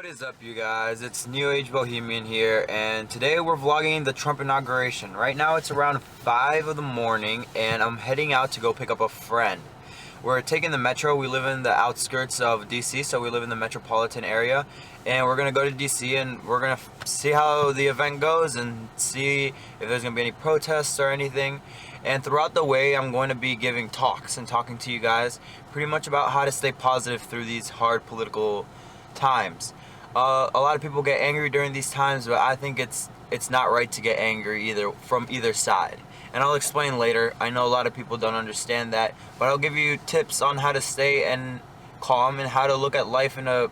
What is up, you guys? It's New Age Bohemian here, and today we're vlogging the Trump inauguration. Right now it's around 5 of the morning, and I'm heading out to go pick up a friend. We're taking the metro. We live in the outskirts of DC, so we live in the metropolitan area, and we're gonna go to DC and we're gonna see how the event goes and see if there's gonna be any protests or anything. And throughout the way, I'm going to be giving talks and talking to you guys pretty much about how to stay positive through these hard political times. A lot of people get angry during these times, but I think it's not right to get angry from either side. And I'll explain later. I know a lot of people don't understand that, but I'll give you tips on how to stay calm and how to look at life in a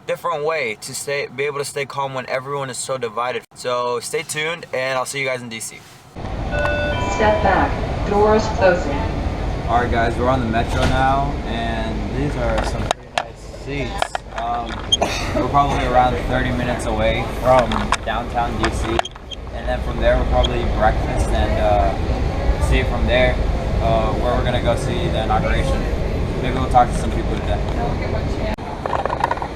different way to be able to stay calm when everyone is so divided. So stay tuned, and I'll see you guys in DC. Step back. Doors closing. Alright guys, we're on the metro now, and these are some pretty nice seats. We're probably around 30 minutes away from downtown DC, and then from there we'll probably eat breakfast and see from there where we're gonna go see the inauguration. Maybe we'll talk to some people today.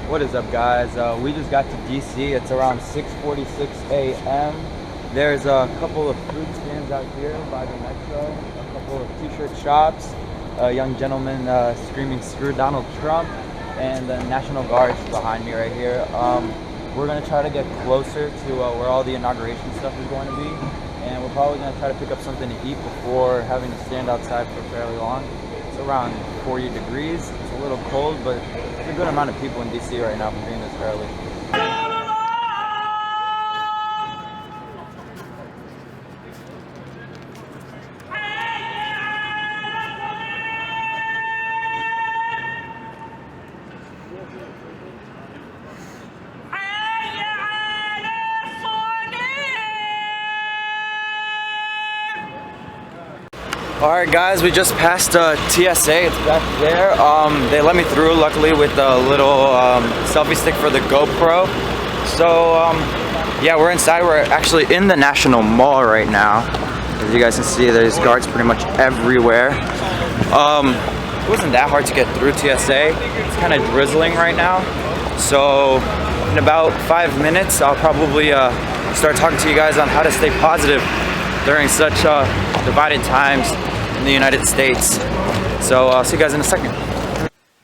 What is up, guys? We just got to DC. It's around 6:46 a.m. There's a couple of food stands out here by the metro, a couple of t-shirt shops, a young gentleman screaming "Screw Donald Trump," and the National Guard's behind me right here. We're going to try to get closer to where all the inauguration stuff is going to be, and we're probably going to try to pick up something to eat before having to stand outside for fairly long. It's around 40 degrees. It's a little cold, but there's a good amount of people in DC right now for being this early. Alright guys, we just passed TSA. It's back there. They let me through, luckily, with a little selfie stick for the GoPro. So yeah, we're inside. We're actually in the National Mall right now. As you guys can see, there's guards pretty much everywhere. It wasn't that hard to get through TSA. It's kind of drizzling right now. So in about 5 minutes, I'll probably start talking to you guys on how to stay positive during such divided times in the United States. So I'll see you guys in a second.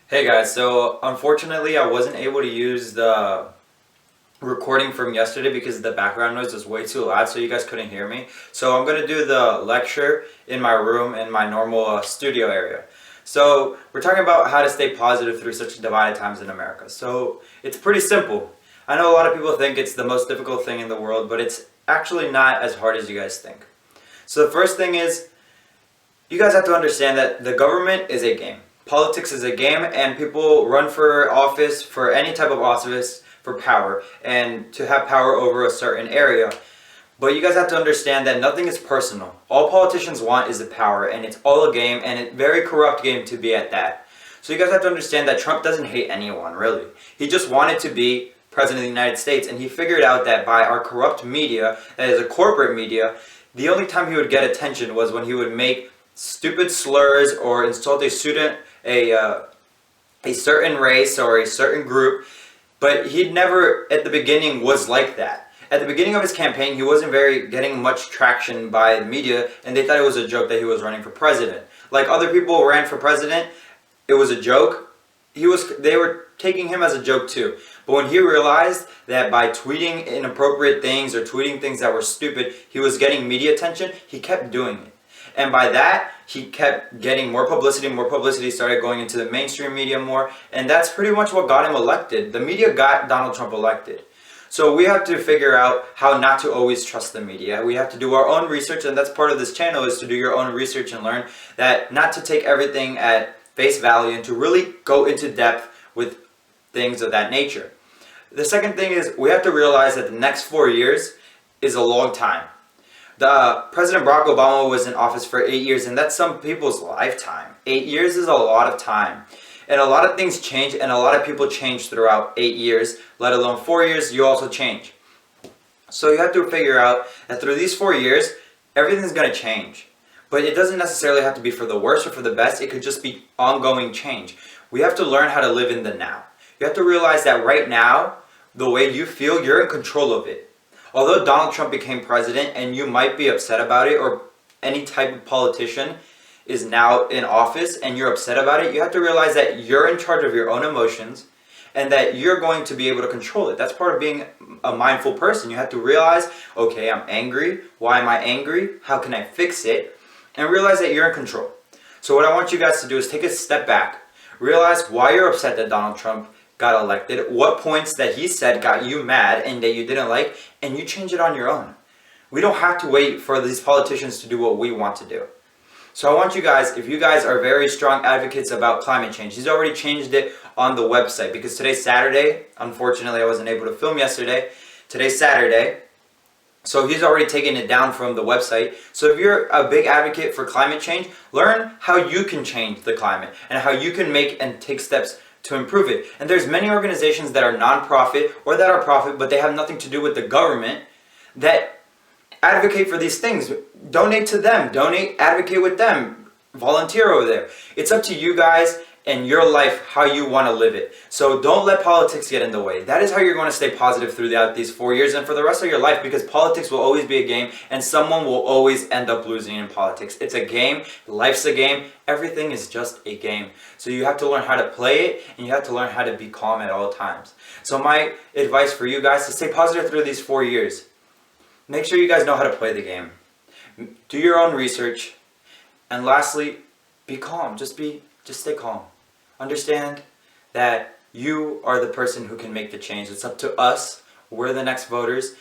Hey guys, so unfortunately I wasn't able to use the recording from yesterday because the background noise was way too loud, so you guys couldn't hear me. So I'm gonna do the lecture in my room in my normal studio area. So we're talking about how to stay positive through such divided times in America. So it's pretty simple. I know a lot of people think it's the most difficult thing in the world, but it's actually not as hard as you guys think. So the first thing is, you guys have to understand that the government is a game. Politics is a game, and people run for office, for any type of office, for power, and to have power over a certain area. But you guys have to understand that nothing is personal. All politicians want is the power, and it's all a game, and a very corrupt game to be at that. So you guys have to understand that Trump doesn't hate anyone, really. He just wanted to be President of the United States, and he figured out that by our corrupt media, that is a corporate media, the only time he would get attention was when he would make stupid slurs or insult a certain race or a certain group. But he never, at the beginning, was like that. At the beginning of his campaign, he wasn't getting much traction by the media, and they thought it was a joke that he was running for president. Like other people ran for president, it was a joke. They were taking him as a joke too. But when he realized that by tweeting inappropriate things or tweeting things that were stupid, he was getting media attention, he kept doing it. And by that, he kept getting more publicity started going into the mainstream media more, and that's pretty much what got him elected. The media got Donald Trump elected. So we have to figure out how not to always trust the media. We have to do our own research, and that's part of this channel, is to do your own research and learn that not to take everything at face value and to really go into depth with things of that nature. The second thing is, we have to realize that the next 4 years is a long time. President Barack Obama was in office for 8 years, and that's some people's lifetime. 8 years is a lot of time. And a lot of things change, and a lot of people change throughout 8 years, let alone 4 years, you also change. So you have to figure out that through these 4 years, everything's going to change. But it doesn't necessarily have to be for the worse or for the best. It could just be ongoing change. We have to learn how to live in the now. You have to realize that right now, the way you feel, you're in control of it. Although Donald Trump became president and you might be upset about it, or any type of politician is now in office and you're upset about it, you have to realize that you're in charge of your own emotions and that you're going to be able to control it. That's part of being a mindful person. You have to realize, okay, I'm angry. Why am I angry? How can I fix it? And realize that you're in control. So what I want you guys to do is take a step back. Realize why you're upset that Donald Trump got elected, what points that he said got you mad and that you didn't like, and you change it on your own. We don't have to wait for these politicians to do what we want to do. So I want you guys, if you guys are very strong advocates about climate change, he's already changed it on the website because today's Saturday. Unfortunately, I wasn't able to film yesterday. Today's Saturday. So he's already taken it down from the website. So if you're a big advocate for climate change, learn how you can change the climate and how you can make and take steps to improve it. And there's many organizations that are non-profit or that are profit, but they have nothing to do with the government, that advocate for these things. Donate to them. Donate, advocate with them. Volunteer over there. It's up to you guys and your life, how you want to live it. So don't let politics get in the way. That is how you're going to stay positive throughout these 4 years and for the rest of your life, because politics will always be a game and someone will always end up losing in politics. It's a game. Life's a game. Everything is just a game. So you have to learn how to play it and you have to learn how to be calm at all times. So my advice for you guys is to stay positive through these 4 years. Make sure you guys know how to play the game. Do your own research. And lastly, be calm. Just stay calm. Understand that you are the person who can make the change. It's up to us. We're the next voters.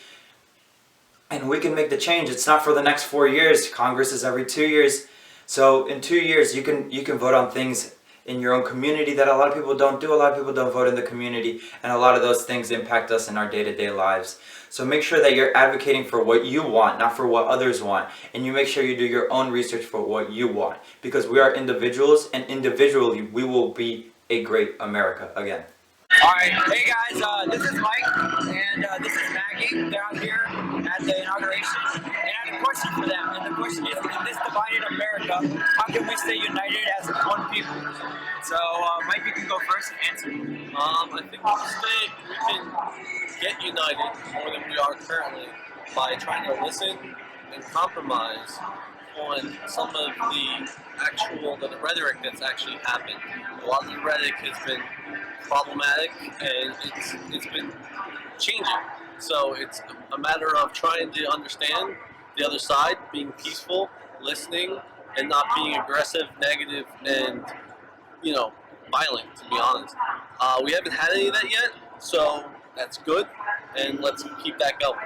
And we can make the change. It's not for the next 4 years. Congress is every 2 years. So in 2 years, you can vote on things in your own community that a lot of people don't do. A lot of people don't vote in the community. And a lot of those things impact us in our day-to-day lives. So make sure that you're advocating for what you want, not for what others want. And you make sure you do your own research for what you want. Because we are individuals, and individually we will be a great America again. Alright, hey guys, this is Mike, and this is Maggie. They're out here at the inauguration. And I have a question for them. And the question is, in this divided America, how can we stay united as one people? So, Mike, you can go first and answer. I think we can get united more than we are currently by trying to listen and compromise on some of the rhetoric that's actually happened. A lot of the rhetoric has been problematic and it's been changing. So it's a matter of trying to understand the other side, being peaceful, listening, and not being aggressive, negative, and violent, to be honest. We haven't had any of that yet, so that's good, and let's keep that going.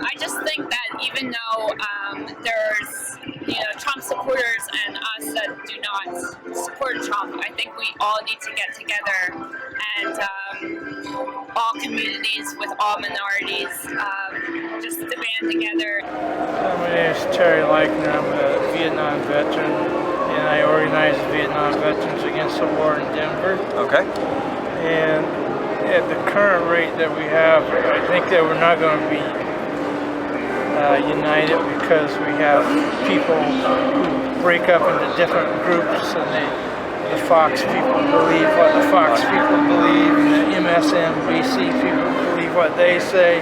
I just think that even though there's Trump supporters and us that do not support Trump, I think we all need to get together and all communities with all minorities just to band together. My name is Terry Leichner. I'm a Vietnam veteran, and I organize Vietnam Veterans Against the War in Denver. Okay. And at the current rate that we have, I think that we're not going to be united because we have people who break up into different groups, and the Fox people believe what the Fox people believe, and the MSNBC people believe what they say,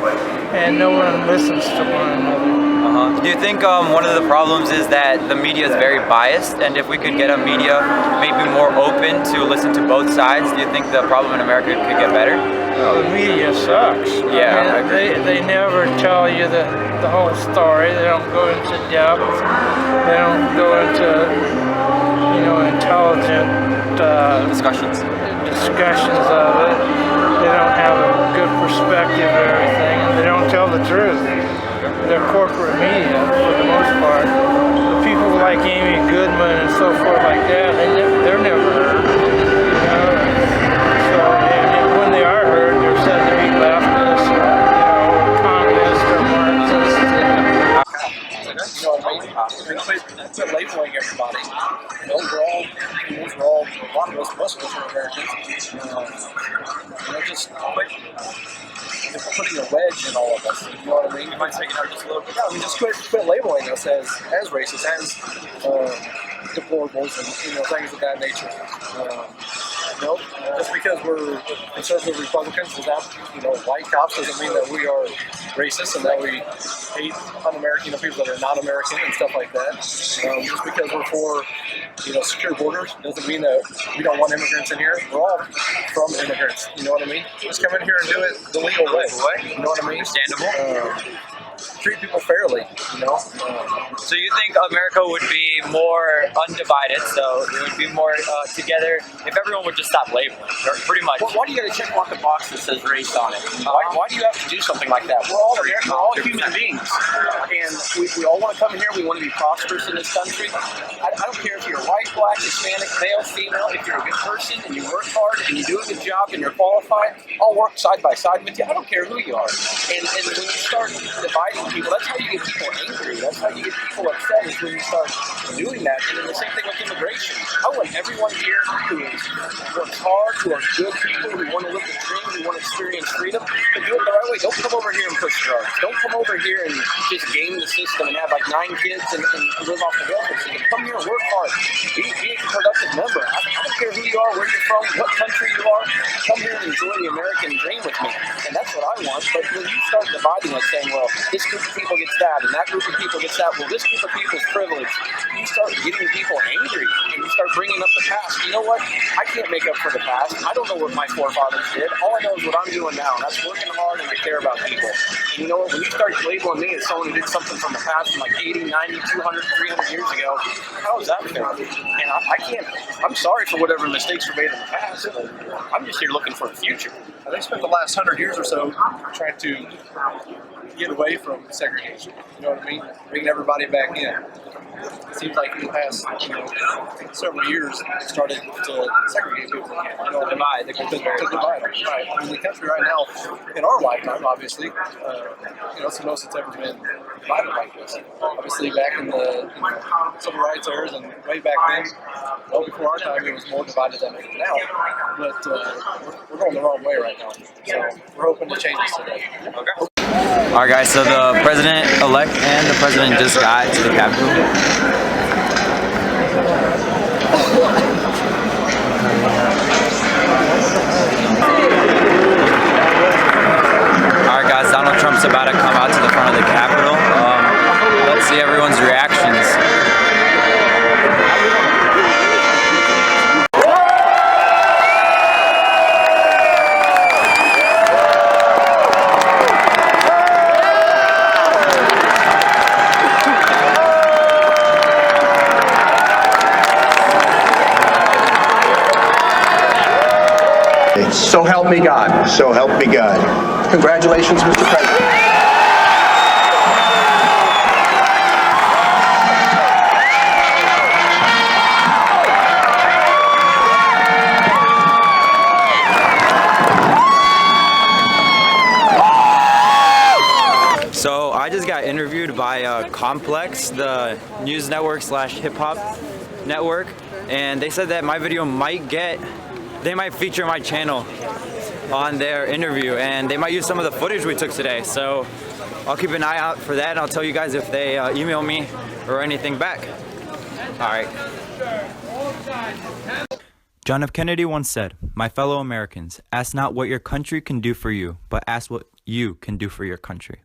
and no one listens to one another. Do you think one of the problems is that the media is very biased, and if we could get a media maybe more open to listen to both sides, do you think the problem in America could get better? Well, the media sucks. Yeah, I mean, they never tell you the whole story. They don't go into depth. They don't go into intelligent discussions of it. They don't have a good perspective of everything, and they don't tell the truth. They're corporate media for the most part. The people like Amy Goodman and so forth like that, they're never heard. So when they are heard, they're said to be leftist or communist or Marxist. That's labeling everybody. We're all, a lot of us Muslims are Americans. Just quit putting a wedge in all of us. You know what I mean? You might take it out just a little bit. Yeah, just quit labeling us as racist, as deplorables, and things of that nature. No, just because we're conservative Republicans, does that, white cops doesn't mean that we are racist and that we hate un-American, people that are not American and stuff like that. Just because we're for, secure borders doesn't mean that we don't want immigrants in here. We're all from immigrants. You know what I mean? Just come in here and do it the legal way. You know what I mean? Understandable. Treat people fairly. So you think America would be more undivided, so it would be more together if everyone would just stop labeling, pretty much. Well, why do you got to check off the box that says race on it? Why do you have to do something like that? We're all Americans, we're all human beings, and we all want to come in here. We want to be prosperous in this country. I don't care if you're white, black, Hispanic, male, female. If you're a good person and you work hard and you do a good job and you're qualified, I'll work side by side with you. I don't care who you are. And when you start dividing people, that's how you get people angry. That's how you get people upset, is when you start doing that. And then the same thing with immigration. I want everyone here who works hard, who are good people, who want to live the dream, who want to experience freedom, but do it the right way. Don't come over here and push drugs. Don't come over here and just game the system and have like 9 kids and live off the welfare system. Come here and work hard. Be a productive member. I don't care who you are, where you're from, what country you are. Come here and enjoy the American dream with me. And that's what I want. But when you start dividing us, saying, well, this group of people gets that and that group of people gets that, well, this group of people is privileged, you start getting people angry and you start bringing up the past. You know what? I can't make up for the past. I don't know what my forefathers did. All I know is what I'm doing now, and that's working hard and I care about people. And you know what? When you start labeling me as someone who did something from the past from like 80, 90, 200, 300 years ago, how is that fair? And I can't, I'm sorry for whatever mistakes were made in the past, but I'm just here looking for the future. They spent the last 100 years or so trying to get away from segregation. You know what I mean? Bringing everybody back in. It seems like in the past, several years, it started to segregate people again. Divide. To divide. Right. I mean, the country right now, in our lifetime, obviously, it's the most it's ever been divided like this. Obviously, back in the civil rights eras and way back then, well before our time, it was more divided than it is now. But we're going the wrong way right now. So we're hoping to change this today. Okay. Alright guys, so the president-elect and the president just got to the Capitol. Alright guys, Donald Trump's about to come out to the front of the Capitol. Let's see everyone's reactions. So help me God. So help me God. Congratulations, Mr. President. So I just got interviewed by Complex, the news network / hip hop network, and they said that my video they might feature my channel on their interview, and they might use some of the footage we took today. So I'll keep an eye out for that, and I'll tell you guys if they email me or anything back. All right. John F. Kennedy once said, "My fellow Americans, ask not what your country can do for you, but ask what you can do for your country."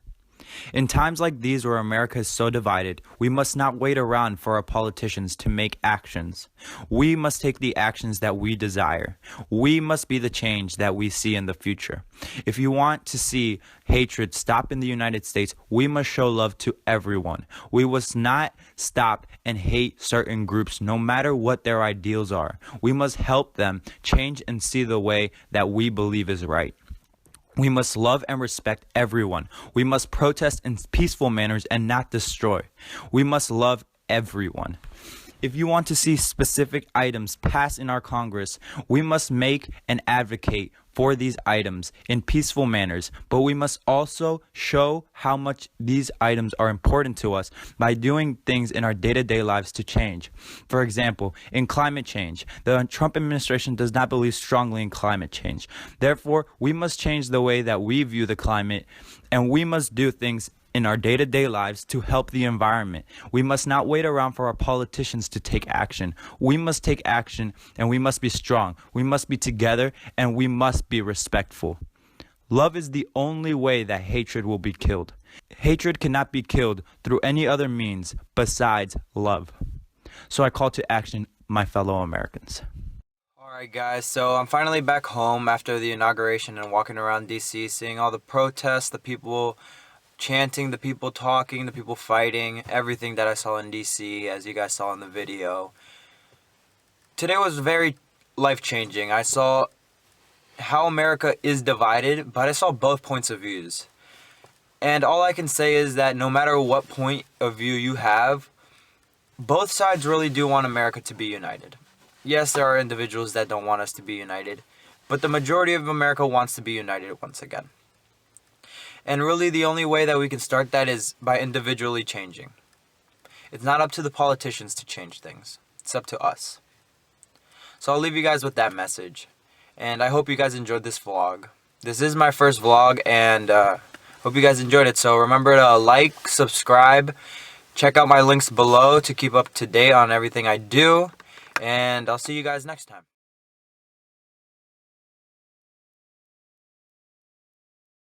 In times like these where America is so divided, we must not wait around for our politicians to make actions. We must take the actions that we desire. We must be the change that we see in the future. If you want to see hatred stop in the United States, we must show love to everyone. We must not stop and hate certain groups, no matter what their ideals are. We must help them change and see the way that we believe is right. We must love and respect everyone. We must protest in peaceful manners and not destroy. We must love everyone. If you want to see specific items passed in our Congress, we must make and advocate for these items in peaceful manners, but we must also show how much these items are important to us by doing things in our day-to-day lives to change. For example, in climate change, the Trump administration does not believe strongly in climate change. Therefore, we must change the way that we view the climate, and we must do things in our day-to-day lives to help the environment. We must not wait around for our politicians to take action. We must take action, and we must be strong. We must be together, and we must be respectful. Love is the only way that hatred will be killed. Hatred cannot be killed through any other means besides love. So I call to action my fellow Americans. Alright guys, so I'm finally back home after the inauguration and walking around DC, seeing all the protests, the people chanting, the people talking, the people fighting, everything that I saw in DC, as you guys saw in the video. Today was very life-changing. I saw how America is divided, but I saw both points of views. And all I can say is that no matter what point of view you have, both sides really do want America to be united. Yes, there are individuals that don't want us to be united, but the majority of America wants to be united once again. And really the only way that we can start that is by individually changing. It's not up to the politicians to change things. It's up to us. So I'll leave you guys with that message. And I hope you guys enjoyed this vlog. This is my first vlog, and hope you guys enjoyed it. So remember to like, subscribe, check out my links below to keep up to date on everything I do. And I'll see you guys next time.